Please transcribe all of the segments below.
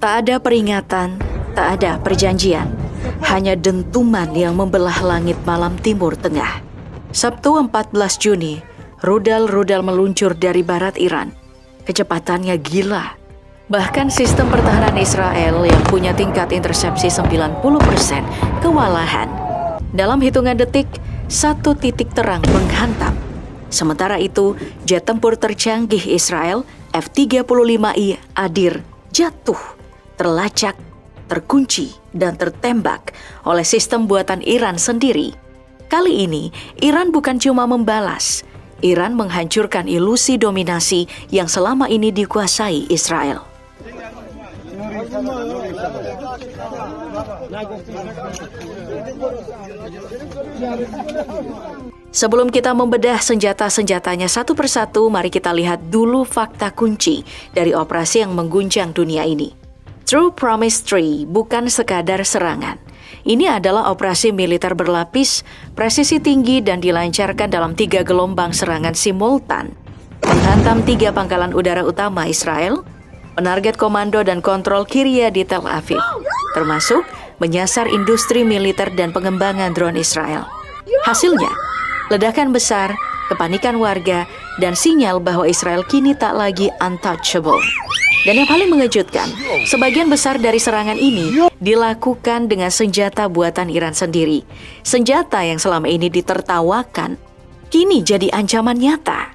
Tak ada peringatan, tak ada perjanjian, hanya dentuman yang membelah langit malam Timur Tengah. Sabtu 14 Juni, rudal-rudal meluncur dari barat Iran. Kecepatannya gila. Bahkan sistem pertahanan Israel yang punya tingkat intersepsi 90% kewalahan. Dalam hitungan detik, satu titik terang menghantam. Sementara itu, jet tempur tercanggih Israel, F-35I Adir, jatuh, terlacak, terkunci, dan tertembak oleh sistem buatan Iran sendiri. Kali ini, Iran bukan cuma membalas, Iran menghancurkan ilusi dominasi yang selama ini dikuasai Israel. Sebelum kita membedah senjata-senjatanya satu persatu, mari kita lihat dulu fakta kunci dari operasi yang mengguncang dunia ini. True Promise 3 bukan sekadar serangan. Ini adalah operasi militer berlapis, presisi tinggi dan dilancarkan dalam 3 gelombang serangan simultan. Menghantam 3 pangkalan udara utama Israel, menarget komando dan kontrol Kiryat di Tel Aviv, termasuk menyasar industri militer dan pengembangan drone Israel. Hasilnya, ledakan besar, kepanikan warga, dan sinyal bahwa Israel kini tak lagi untouchable. Dan yang paling mengejutkan, sebagian besar dari serangan ini dilakukan dengan senjata buatan Iran sendiri. Senjata yang selama ini ditertawakan, kini jadi ancaman nyata.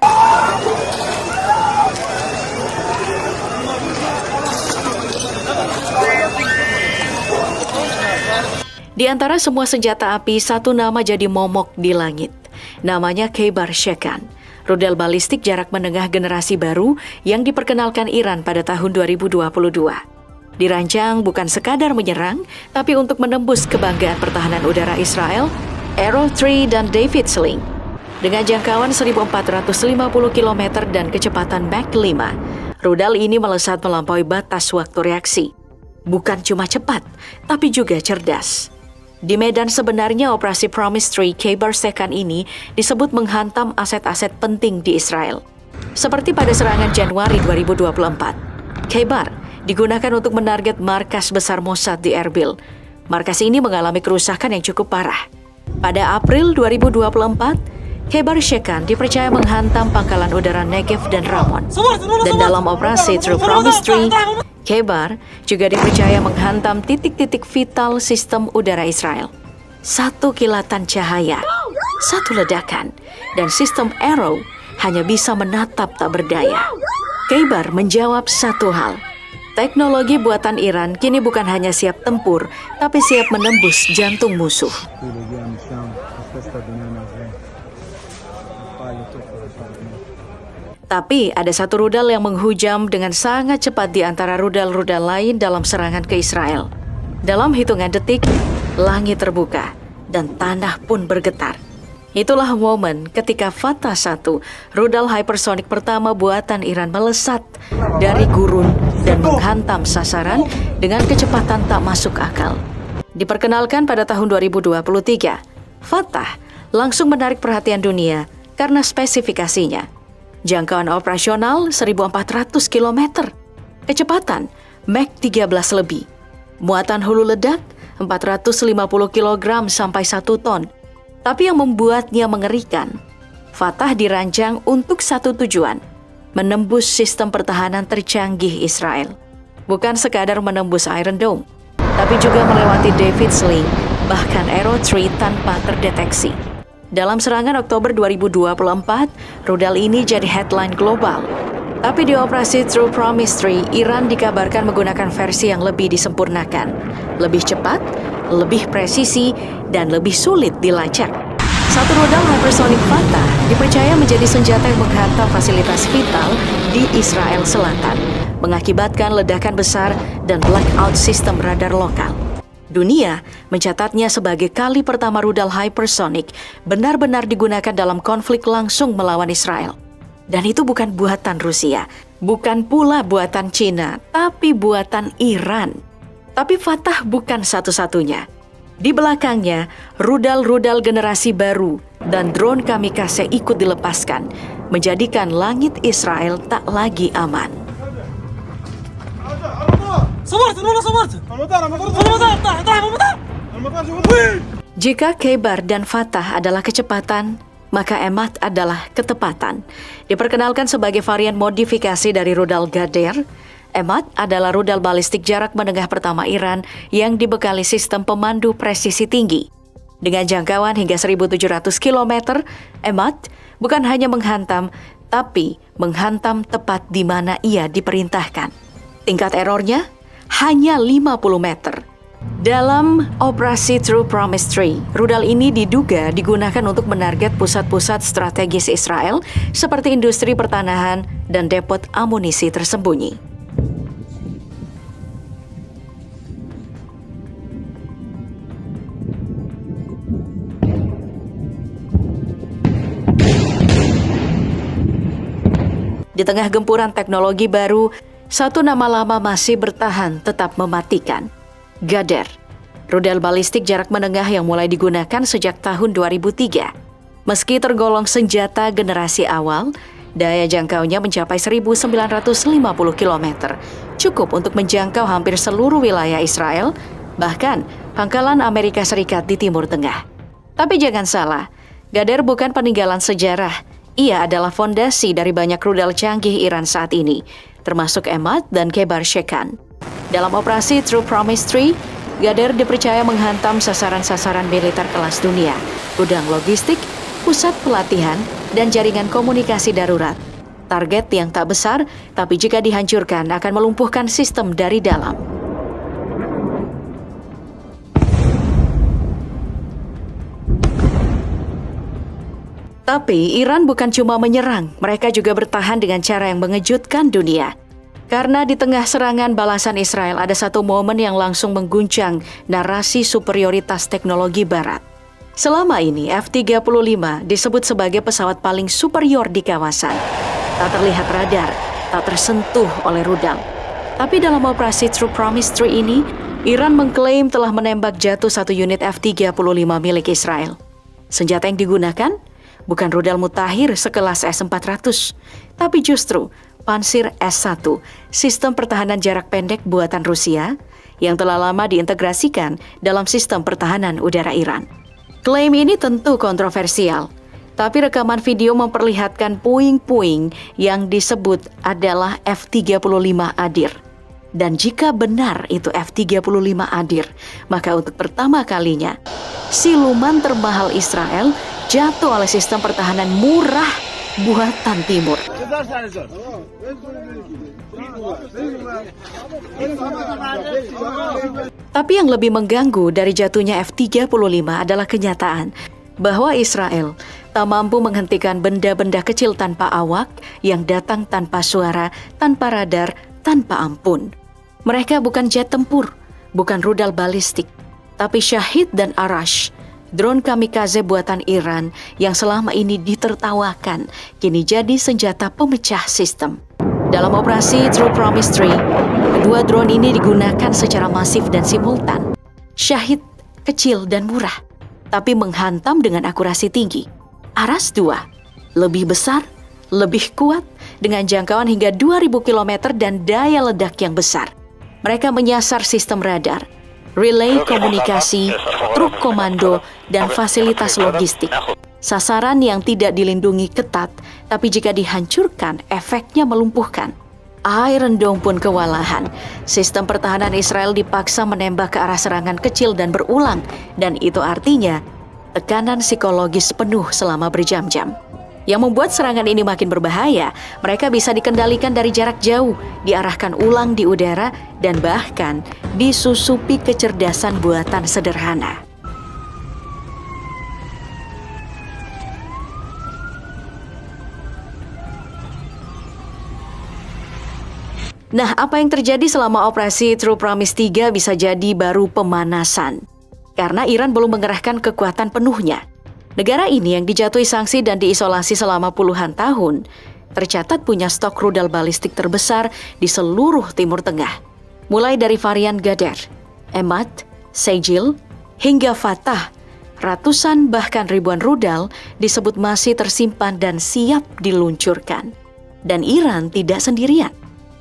Di antara semua senjata api, satu nama jadi momok di langit. Namanya Khaybar Shekan, rudal balistik jarak menengah generasi baru yang diperkenalkan Iran pada tahun 2022. Dirancang bukan sekadar menyerang, tapi untuk menembus kebanggaan pertahanan udara Israel, Arrow 3 dan David Sling. Dengan jangkauan 1.450 km dan kecepatan Mach 5, rudal ini melesat melampaui batas waktu reaksi. Bukan cuma cepat, tapi juga cerdas. Di medan sebenarnya operasi Promise 3 Khaybar Shekan ini disebut menghantam aset-aset penting di Israel. Seperti pada serangan Januari 2024, Khaybar digunakan untuk menarget markas besar Mossad di Erbil. Markas ini mengalami kerusakan yang cukup parah. Pada April 2024, Khaybar Shekan dipercaya menghantam pangkalan udara Negev dan Ramon. Dan dalam operasi True Promise 3, Khaybar juga dipercaya menghantam titik-titik vital sistem udara Israel. Satu kilatan cahaya, satu ledakan, dan sistem Arrow hanya bisa menatap tak berdaya. Khaybar menjawab satu hal. Teknologi buatan Iran kini bukan hanya siap tempur, tapi siap menembus jantung musuh. Tapi ada satu rudal yang menghujam dengan sangat cepat di antara rudal-rudal lain dalam serangan ke Israel. Dalam hitungan detik, langit terbuka dan tanah pun bergetar. Itulah momen ketika Fatah 1, rudal hypersonic pertama buatan Iran melesat dari gurun dan menghantam sasaran dengan kecepatan tak masuk akal. Diperkenalkan pada tahun 2023, Fatah langsung menarik perhatian dunia karena spesifikasinya. Jangkauan operasional 1.400 km, kecepatan Mach 13 lebih, muatan hulu ledak 450 kg sampai 1 ton. Tapi yang membuatnya mengerikan, Fatah dirancang untuk satu tujuan, menembus sistem pertahanan tercanggih Israel. Bukan sekadar menembus Iron Dome, tapi juga melewati David Sling, bahkan Arrow 3 tanpa terdeteksi. Dalam serangan Oktober 2024, rudal ini jadi headline global. Tapi di operasi True Promise 3, Iran dikabarkan menggunakan versi yang lebih disempurnakan, lebih cepat, lebih presisi, dan lebih sulit dilacak. Satu rudal hypersonic Fatah dipercaya menjadi senjata yang menghantam fasilitas vital di Israel Selatan, mengakibatkan ledakan besar dan blackout sistem radar lokal. Dunia mencatatnya sebagai kali pertama rudal hypersonic benar-benar digunakan dalam konflik langsung melawan Israel. Dan itu bukan buatan Rusia, bukan pula buatan Cina, tapi buatan Iran. Tapi Fatah bukan satu-satunya. Di belakangnya, rudal-rudal generasi baru dan drone kamikaze ikut dilepaskan, menjadikan langit Israel tak lagi aman. Jika Khaybar dan Fatah adalah kecepatan, maka Emad adalah ketepatan. Diperkenalkan sebagai varian modifikasi dari rudal Ghader, Emad adalah rudal balistik jarak menengah pertama Iran yang dibekali sistem pemandu presisi tinggi. Dengan jangkauan hingga 1.700 km, Emad bukan hanya menghantam, tapi menghantam tepat di mana ia diperintahkan. Tingkat errornya hanya 50 meter. Dalam operasi True Promise 3, rudal ini diduga digunakan untuk menarget pusat-pusat strategis Israel seperti industri pertanahan dan depot amunisi tersembunyi. Di tengah gempuran teknologi baru, satu nama lama masih bertahan tetap mematikan. Ghader, rudal balistik jarak menengah yang mulai digunakan sejak tahun 2003. Meski tergolong senjata generasi awal, daya jangkaunya mencapai 1.950 km, cukup untuk menjangkau hampir seluruh wilayah Israel, bahkan pangkalan Amerika Serikat di Timur Tengah. Tapi jangan salah, Ghader bukan peninggalan sejarah. Ia adalah fondasi dari banyak rudal canggih Iran saat ini, termasuk Emad dan Khaybar Shekan. Dalam operasi True Promise 3, Ghader dipercaya menghantam sasaran-sasaran militer kelas dunia, gudang logistik, pusat pelatihan, dan jaringan komunikasi darurat. Target yang tak besar, tapi jika dihancurkan akan melumpuhkan sistem dari dalam. Tapi Iran bukan cuma menyerang, mereka juga bertahan dengan cara yang mengejutkan dunia. Karena di tengah serangan balasan Israel ada satu momen yang langsung mengguncang narasi superioritas teknologi Barat. Selama ini F-35 disebut sebagai pesawat paling superior di kawasan. Tak terlihat radar, tak tersentuh oleh rudal. Tapi dalam operasi True Promise 3 ini, Iran mengklaim telah menembak jatuh satu unit F-35 milik Israel. Senjata yang digunakan bukan rudal mutakhir sekelas S-400, tapi justru Pansir S-1, sistem pertahanan jarak pendek buatan Rusia yang telah lama diintegrasikan dalam sistem pertahanan udara Iran. Klaim ini tentu kontroversial, tapi rekaman video memperlihatkan puing-puing yang disebut adalah F-35 Adir. Dan jika benar itu F-35 Adir, maka untuk pertama kalinya, siluman termahal Israel jatuh oleh sistem pertahanan murah buatan Timur. Tapi yang lebih mengganggu dari jatuhnya F-35 adalah kenyataan bahwa Israel tak mampu menghentikan benda-benda kecil tanpa awak yang datang tanpa suara, tanpa radar, tanpa ampun. Mereka bukan jet tempur, bukan rudal balistik, tapi Shahid dan Arash, drone kamikaze buatan Iran yang selama ini ditertawakan, kini jadi senjata pemecah sistem. Dalam operasi True Promise 3, kedua drone ini digunakan secara masif dan simultan. Shahid kecil dan murah, tapi menghantam dengan akurasi tinggi. Arash 2, lebih besar, lebih kuat, dengan jangkauan hingga 2.000 km dan daya ledak yang besar. Mereka menyasar sistem radar, relay komunikasi, truk komando, dan fasilitas logistik. Sasaran yang tidak dilindungi ketat, tapi jika dihancurkan, efeknya melumpuhkan. Iron Dome pun kewalahan. Sistem pertahanan Israel dipaksa menembak ke arah serangan kecil dan berulang, dan itu artinya tekanan psikologis penuh selama berjam-jam. Yang membuat serangan ini makin berbahaya, mereka bisa dikendalikan dari jarak jauh, diarahkan ulang di udara, dan bahkan disusupi kecerdasan buatan sederhana. Nah, apa yang terjadi selama operasi True Promise 3 bisa jadi baru pemanasan. Karena Iran belum mengerahkan kekuatan penuhnya. Negara ini yang dijatuhi sanksi dan diisolasi selama puluhan tahun, tercatat punya stok rudal balistik terbesar di seluruh Timur Tengah. Mulai dari varian Ghader, Emad, Sejil, hingga Fatah, ratusan bahkan ribuan rudal disebut masih tersimpan dan siap diluncurkan. Dan Iran tidak sendirian.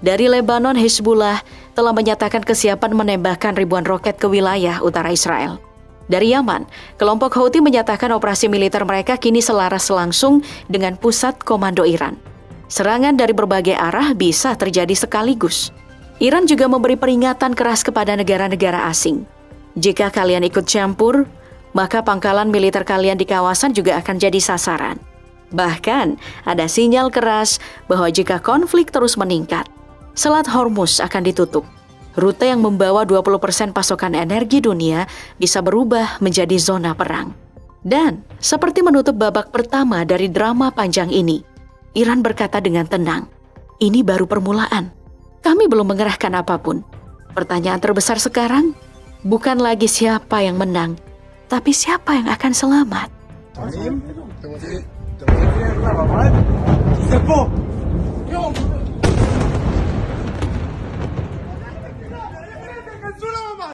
Dari Lebanon, Hezbollah telah menyatakan kesiapan menembakkan ribuan roket ke wilayah utara Israel. Dari Yaman, kelompok Houthi menyatakan operasi militer mereka kini selaras langsung dengan pusat komando Iran. Serangan dari berbagai arah bisa terjadi sekaligus. Iran juga memberi peringatan keras kepada negara-negara asing. Jika kalian ikut campur, maka pangkalan militer kalian di kawasan juga akan jadi sasaran. Bahkan, ada sinyal keras bahwa jika konflik terus meningkat, Selat Hormuz akan ditutup. Rute yang membawa 20% pasokan energi dunia bisa berubah menjadi zona perang. Dan, seperti menutup babak pertama dari drama panjang ini, Iran berkata dengan tenang, "Ini baru permulaan. Kami belum mengerahkan apapun. Pertanyaan terbesar sekarang, bukan lagi siapa yang menang, tapi siapa yang akan selamat."